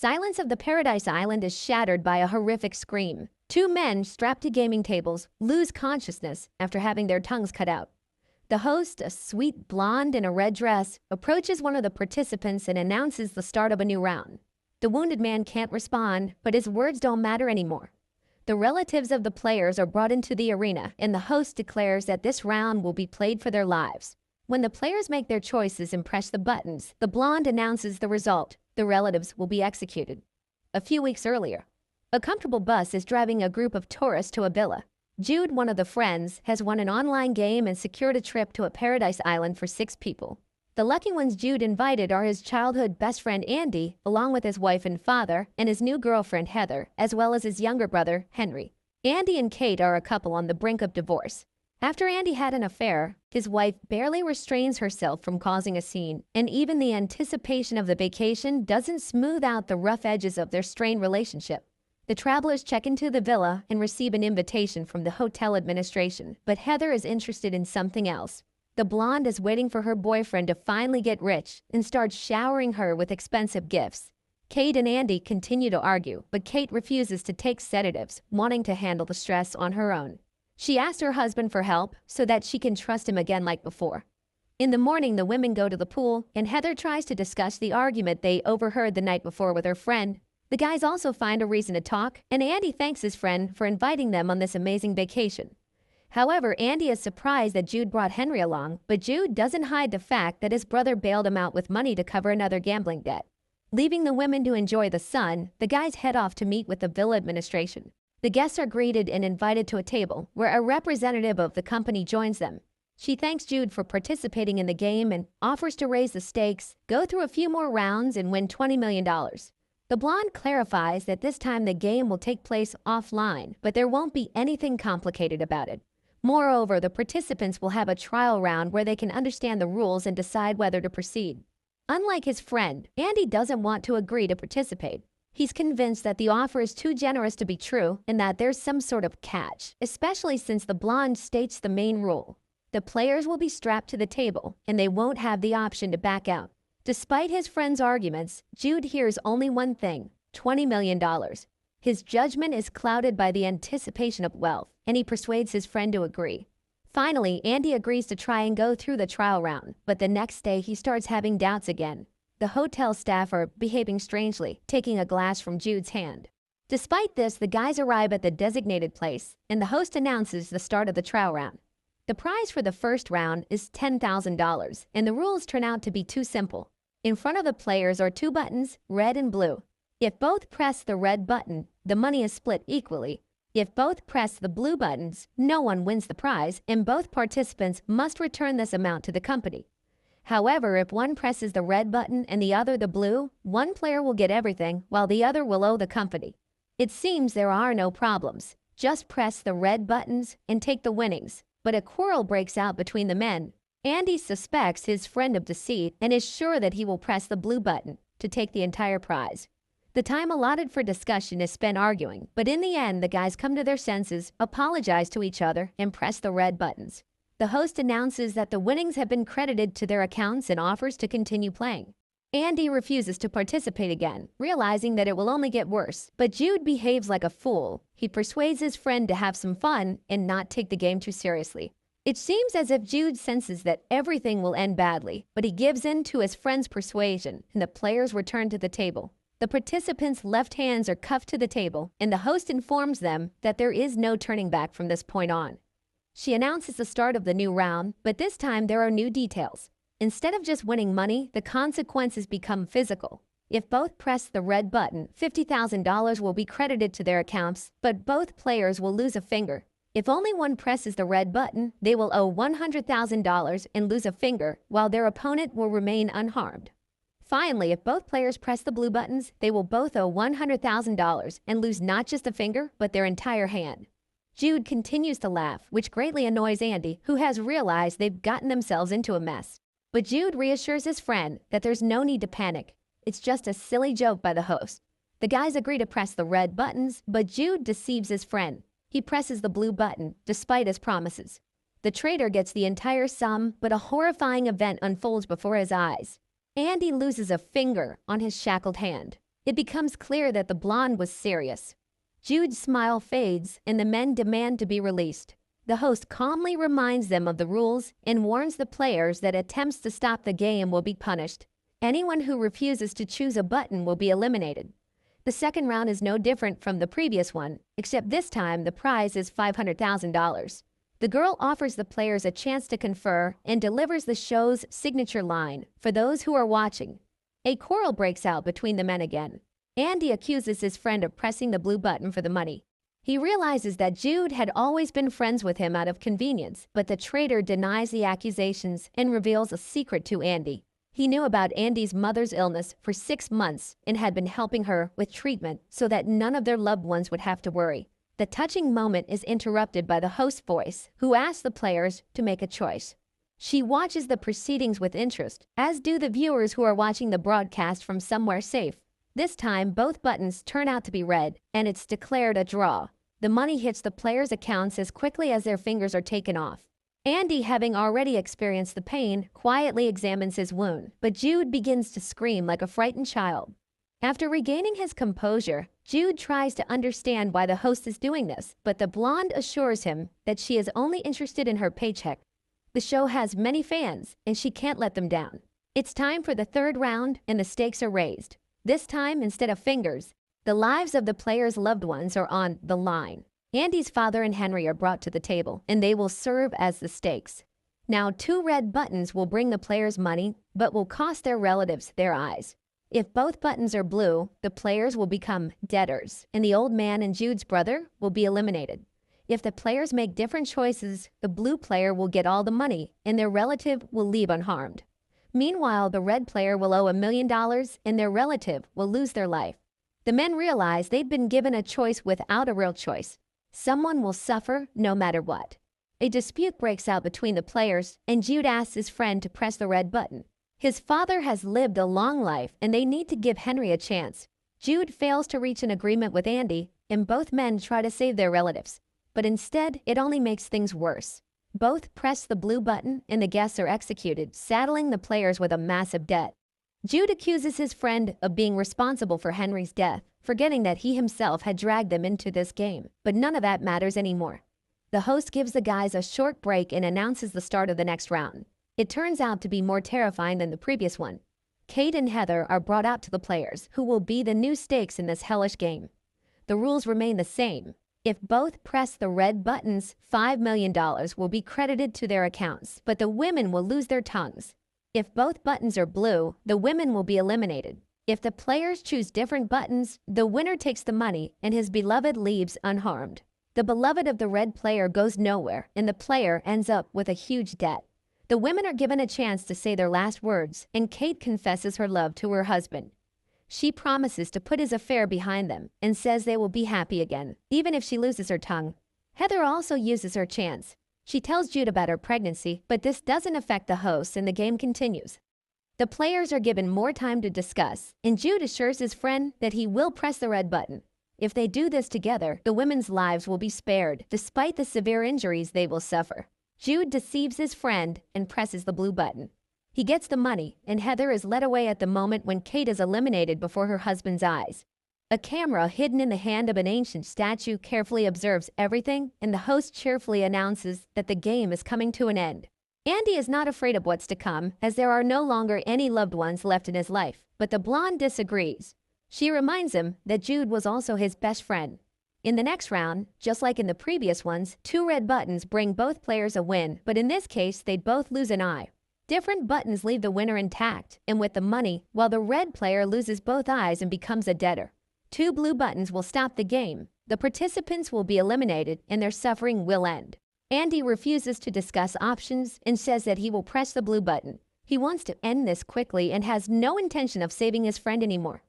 silence of the Paradise Island is shattered by a horrific scream. Two men strapped to gaming tables lose consciousness after having their tongues cut out. The host, a sweet blonde in a red dress, approaches one of the participants and announces the start of a new round. The wounded man can't respond, but his words don't matter anymore. The relatives of the players are brought into the arena, and the host declares that this round will be played for their lives. When the players make their choices and press the buttons, the blonde announces the result. The relatives will be executed. A few weeks earlier, a comfortable bus is driving a group of tourists to a villa. Jude, one of the friends, has won an online game and secured a trip to a paradise island for 6 people. The lucky ones Jude invited are his childhood best friend Andy, along with his wife and father, and his new girlfriend Heather, as well as his younger brother Henry. Andy and Kate are a couple on the brink of divorce. After Andy had an affair, his wife barely restrains herself from causing a scene, and even the anticipation of the vacation doesn't smooth out the rough edges of their strained relationship. The travelers check into the villa and receive an invitation from the hotel administration, but Heather is interested in something else. The blonde is waiting for her boyfriend to finally get rich and starts showering her with expensive gifts. Kate and Andy continue to argue, but Kate refuses to take sedatives, wanting to handle the stress on her own. She asks her husband for help so that she can trust him again like before. In the morning, the women go to the pool, and Heather tries to discuss the argument they overheard the night before with her friend. The guys also find a reason to talk, and Andy thanks his friend for inviting them on this amazing vacation. However, Andy is surprised that Jude brought Henry along, but Jude doesn't hide the fact that his brother bailed him out with money to cover another gambling debt. Leaving the women to enjoy the sun, the guys head off to meet with the villa administration. The guests are greeted and invited to a table, where a representative of the company joins them. She thanks Jude for participating in the game and offers to raise the stakes, go through a few more rounds, and win $20 million. The blonde clarifies that this time the game will take place offline, but there won't be anything complicated about it. Moreover, the participants will have a trial round where they can understand the rules and decide whether to proceed. Unlike his friend, Andy doesn't want to agree to participate. He's convinced that the offer is too generous to be true and that there's some sort of catch, especially since the blonde states the main rule. The players will be strapped to the table, and they won't have the option to back out. Despite his friend's arguments, Jude hears only one thing: $20 million. His judgment is clouded by the anticipation of wealth, and he persuades his friend to agree. Finally, Andy agrees to try and go through the trial round, but the next day he starts having doubts again. The hotel staff are behaving strangely, taking a glass from Jude's hand. Despite this, the guys arrive at the designated place, and the host announces the start of the trial round. The prize for the first round is $10,000, and the rules turn out to be too simple. In front of the players are 2 buttons, red and blue. If both press the red button, the money is split equally. If both press the blue buttons, no one wins the prize, and both participants must return this amount to the company. However, if one presses the red button and the other the blue, one player will get everything, while the other will owe the company. It seems there are no problems. Just press the red buttons and take the winnings. But a quarrel breaks out between the men. Andy suspects his friend of deceit and is sure that he will press the blue button to take the entire prize. The time allotted for discussion is spent arguing, but in the end, the guys come to their senses, apologize to each other, and press the red buttons. The host announces that the winnings have been credited to their accounts and offers to continue playing. Andy refuses to participate again, realizing that it will only get worse, but Jude behaves like a fool. He persuades his friend to have some fun and not take the game too seriously. It seems as if Jude senses that everything will end badly, but he gives in to his friend's persuasion, and the players return to the table. The participants' left hands are cuffed to the table, and the host informs them that there is no turning back from this point on. She announces the start of the new round, but this time there are new details. Instead of just winning money, the consequences become physical. If both press the red button, $50,000 will be credited to their accounts, but both players will lose a finger. If only one presses the red button, they will owe $100,000 and lose a finger, while their opponent will remain unharmed. Finally, if both players press the blue buttons, they will both owe $100,000 and lose not just a finger, but their entire hand. Jude continues to laugh, which greatly annoys Andy, who has realized they've gotten themselves into a mess. But Jude reassures his friend that there's no need to panic. It's just a silly joke by the host. The guys agree to press the red buttons, but Jude deceives his friend. He presses the blue button, despite his promises. The traitor gets the entire sum, but a horrifying event unfolds before his eyes. Andy loses a finger on his shackled hand. It becomes clear that the blonde was serious. Jude's smile fades and the men demand to be released. The host calmly reminds them of the rules and warns the players that attempts to stop the game will be punished. Anyone who refuses to choose a button will be eliminated. The second round is no different from the previous one, except this time the prize is $500,000. The girl offers the players a chance to confer and delivers the show's signature line for those who are watching. A quarrel breaks out between the men again. Andy accuses his friend of pressing the blue button for the money. He realizes that Jude had always been friends with him out of convenience, but the traitor denies the accusations and reveals a secret to Andy. He knew about Andy's mother's illness for 6 months and had been helping her with treatment so that none of their loved ones would have to worry. The touching moment is interrupted by the host's voice, who asks the players to make a choice. She watches the proceedings with interest, as do the viewers who are watching the broadcast from somewhere safe. This time, both buttons turn out to be red, and it's declared a draw. The money hits the players' accounts as quickly as their fingers are taken off. Andy, having already experienced the pain, quietly examines his wound, but Jude begins to scream like a frightened child. After regaining his composure, Jude tries to understand why the host is doing this, but the blonde assures him that she is only interested in her paycheck. The show has many fans, and she can't let them down. It's time for the third round, and the stakes are raised. This time, instead of fingers, the lives of the players' loved ones are on the line. Andy's father and Henry are brought to the table, and they will serve as the stakes. Now, 2 red buttons will bring the players money, but will cost their relatives their eyes. If both buttons are blue, the players will become debtors, and the old man and Jude's brother will be eliminated. If the players make different choices, the blue player will get all the money, and their relative will leave unharmed. Meanwhile, the red player will owe $1 million, and their relative will lose their life. The men realize they'd been given a choice without a real choice. Someone will suffer no matter what. A dispute breaks out between the players, and Jude asks his friend to press the red button. His father has lived a long life, and they need to give Henry a chance. Jude fails to reach an agreement with Andy, and both men try to save their relatives. But instead, it only makes things worse. Both press the blue button, and the guests are executed, saddling the players with a massive debt. Jude accuses his friend of being responsible for Henry's death, forgetting that he himself had dragged them into this game. But none of that matters anymore. The host gives the guys a short break and announces the start of the next round. It turns out to be more terrifying than the previous one. Kate and Heather are brought out to the players, who will be the new stakes in this hellish game. The rules remain the same. If both press the red buttons, $5 million will be credited to their accounts, but the women will lose their tongues. If both buttons are blue, the women will be eliminated. If the players choose different buttons, the winner takes the money and his beloved leaves unharmed. The beloved of the red player goes nowhere, and the player ends up with a huge debt. The women are given a chance to say their last words, and Kate confesses her love to her husband. She promises to put his affair behind them and says they will be happy again, even if she loses her tongue. Heather also uses her chance. She tells Jude about her pregnancy, but this doesn't affect the host and the game continues. The players are given more time to discuss, and Jude assures his friend that he will press the red button. If they do this together, the women's lives will be spared, despite the severe injuries they will suffer. Jude deceives his friend and presses the blue button. He gets the money, and Heather is led away at the moment when Kate is eliminated before her husband's eyes. A camera hidden in the hand of an ancient statue carefully observes everything, and the host cheerfully announces that the game is coming to an end. Andy is not afraid of what's to come, as there are no longer any loved ones left in his life, but the blonde disagrees. She reminds him that Jude was also his best friend. In the next round, just like in the previous ones, 2 red buttons bring both players a win, but in this case, they'd both lose an eye. Different buttons leave the winner intact, and with the money, while the red player loses both eyes and becomes a debtor. 2 blue buttons will stop the game. The participants will be eliminated, and their suffering will end. Andy refuses to discuss options and says that he will press the blue button. He wants to end this quickly and has no intention of saving his friend anymore.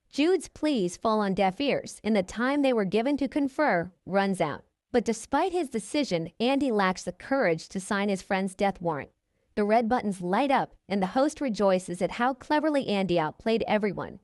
Jude's pleas fall on deaf ears, and the time they were given to confer runs out. But despite his decision, Andy lacks the courage to sign his friend's death warrant. The red buttons light up, and the host rejoices at how cleverly Andy outplayed everyone.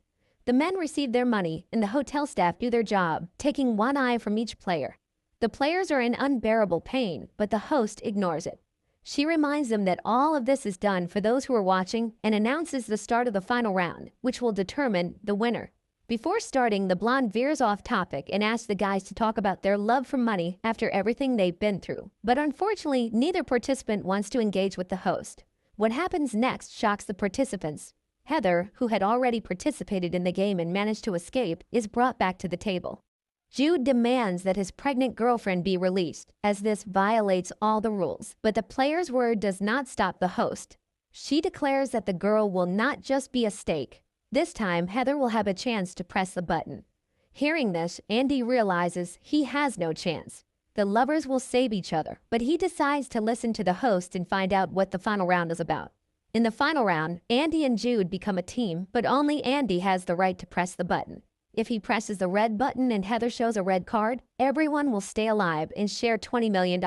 The men receive their money, and the hotel staff do their job, taking 1 eye from each player. The players are in unbearable pain, but the host ignores it. She reminds them that all of this is done for those who are watching and announces the start of the final round, which will determine the winner. Before starting, the blonde veers off topic and asks the guys to talk about their love for money after everything they've been through. But unfortunately, neither participant wants to engage with the host. What happens next shocks the participants. Heather, who had already participated in the game and managed to escape, is brought back to the table. Jude demands that his pregnant girlfriend be released, as this violates all the rules. But the player's word does not stop the host. She declares that the girl will not just be a stake. This time, Heather will have a chance to press the button. Hearing this, Andy realizes he has no chance. The lovers will save each other, but he decides to listen to the host and find out what the final round is about. In the final round, Andy and Jude become a team, but only Andy has the right to press the button. If he presses the red button and Heather shows a red card, everyone will stay alive and share $20 million.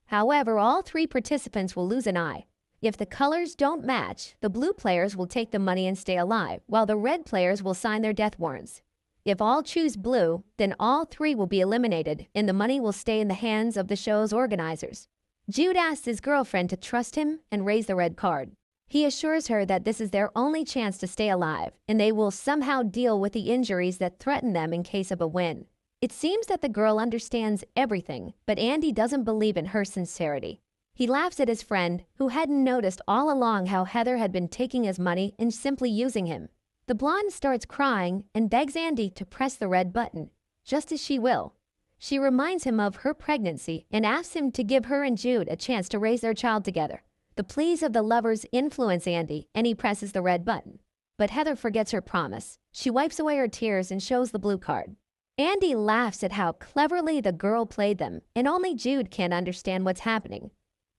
However, all 3 participants will lose an eye. If the colors don't match, the blue players will take the money and stay alive, while the red players will sign their death warrants. If all choose blue, then all 3 will be eliminated, and the money will stay in the hands of the show's organizers. Jude asks his girlfriend to trust him and raise the red card. He assures her that this is their only chance to stay alive, and they will somehow deal with the injuries that threaten them in case of a win. It seems that the girl understands everything, but Andy doesn't believe in her sincerity. He laughs at his friend, who hadn't noticed all along how Heather had been taking his money and simply using him. The blonde starts crying and begs Andy to press the red button, just as she will. She reminds him of her pregnancy and asks him to give her and Jude a chance to raise their child together. The pleas of the lovers influence Andy, and he presses the red button. But Heather forgets her promise. She wipes away her tears and shows the blue card. Andy laughs at how cleverly the girl played them, and only Jude can't understand what's happening.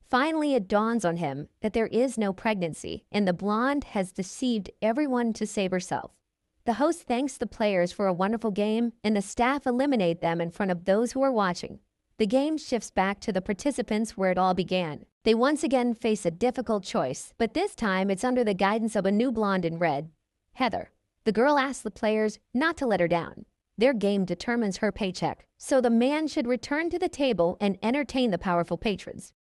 Finally, it dawns on him that there is no pregnancy, and the blonde has deceived everyone to save herself. The host thanks the players for a wonderful game, and the staff eliminate them in front of those who are watching. The game shifts back to the participants where it all began. They once again face a difficult choice, but this time it's under the guidance of a new blonde in red, Heather. The girl asks the players not to let her down. Their game determines her paycheck, so the man should return to the table and entertain the powerful patrons.